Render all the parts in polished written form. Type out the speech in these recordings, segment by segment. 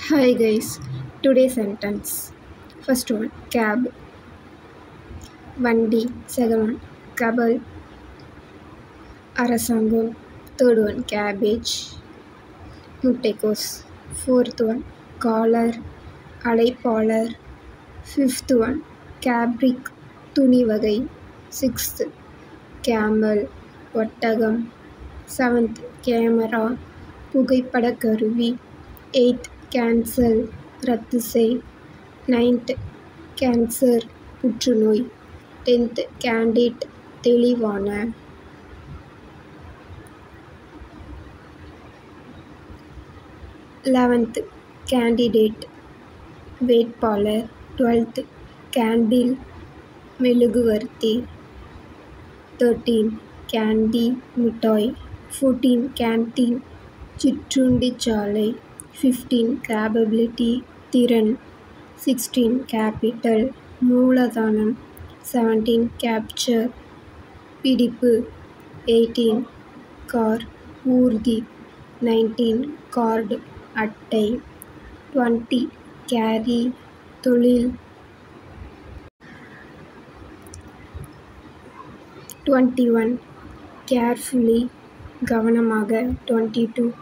Hi guys, today's sentence. First one, cab. Vandi. Second one, cabal. Arasangam. Third one, cabbage. Muttekos. Fourth one, collar. Alaipalar. Fifth one, cabric. Tunivagai. Sixth, camel. ஒட்டகம். Seventh, camera. புகைப்படக் கருவி. Eighth, cancel ரத்து செய். 9th cancer புற்றுநோய். 10th candid தெளிவான. 11th candidate வேட்பாளர். 12th candle மெழுகுவர்த்தி. 13 candy மிட்டாய். 14 கேண்டீன் சிற்றுண்டிச்சாலை. 15 கேப்பபிலிட்டி திறன். 16 கேபிட்டல் மூலதனம். 17 கேப்சர் பிடிப்பு. 18 கார் ஊர்தி. 19 கார்டு அட்டை. 20 கேரி தொழில். 21 கேர்ஃபுல்லி கவனமாக. 22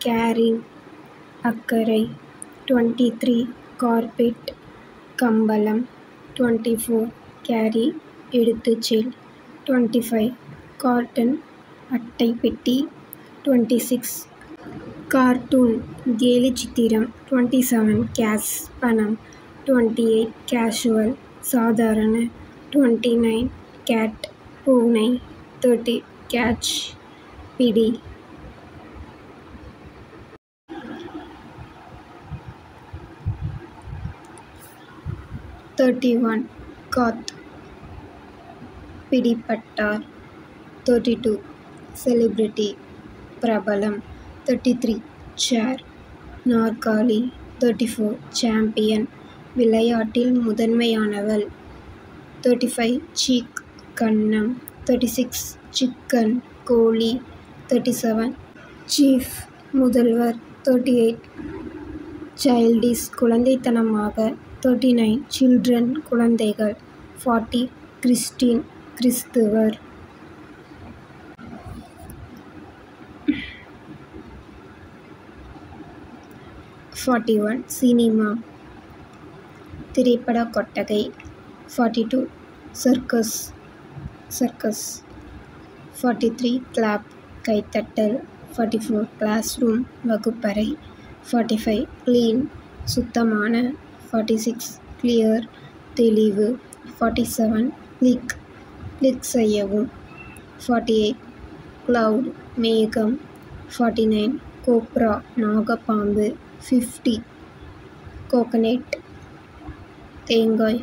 கேரிங் அக்கறை. 23 கார்பெட் கம்பளம். 24 கேரி எடுத்துச் செல். 25 கார்டன் அட்டை பெட்டி. 26 கார்ட்டூன் கேலி சித்திரம். 27 கேஷ் பணம். 28 கேஷுவல் சாதாரண. 29 கேட் பூனை. 30 கேட்ச் பிடி. 31 காத் பிடிபட்டார். 32 செலிபிரிட்டி பிரபலம். 33 சேர் நாற்காலி. 34 சாம்பியன் விளையாட்டில் முதன்மையானவள். 35 சீக் கன்னம். 36 சிக்கன் கோழி. 37 சீஃப் முதல்வர். 38 சைல்டிஷ் குழந்தைத்தனமாக. 39 சில்ட்ரன் குழந்தைகள். 40 கிறிஸ்டின் கிறிஸ்துவர். 41 சினிமா திரைப்பட கொட்டகை. 42 சர்க்கஸ் சர்க்கஸ். 43 கிளாப் கைத்தட்டல். 44 கிளாஸ் ரூம் வகுப்பறை. 45 கிளீன் சுத்தமான. 46 கிளியர் தெளிவு. 47 கிளிக் கிளிக் செய்யவும். 48 கிளவுட் மேகம். 49 கோப்ரா நாகப்பாம்பு. 50 கோகனட் தேங்காய்.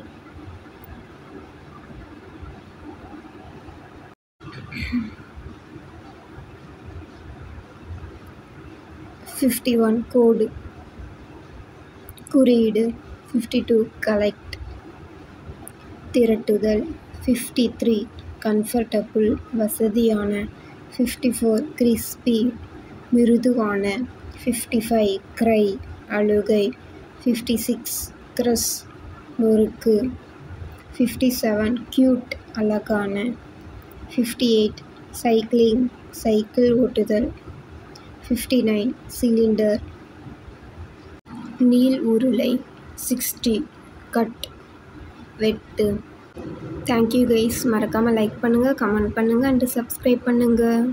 51 கோடு குறியீடு. 52 கலெக்ட் திரட்டுதல். 53 கம்ஃபர்டபுள் வசதியான. 54 கிறிஸ்பி மிருதுவான. 55 க்ரை அழுகை. 56 க்ரஸ் முறுக்கு. 57 க்யூட் அழகான. 58 சைக்கிளிங் சைக்கிள் ஓட்டுதல். 59 சிலிண்டர் நீள் உருளை. 60 கட் வெட்டு. Thank you guys. மறக்காமல் லைக் பண்ணுங்கள், கமெண்ட் பண்ணுங்கள் அண்ட் சப்ஸ்கிரைப் பண்ணுங்கள்.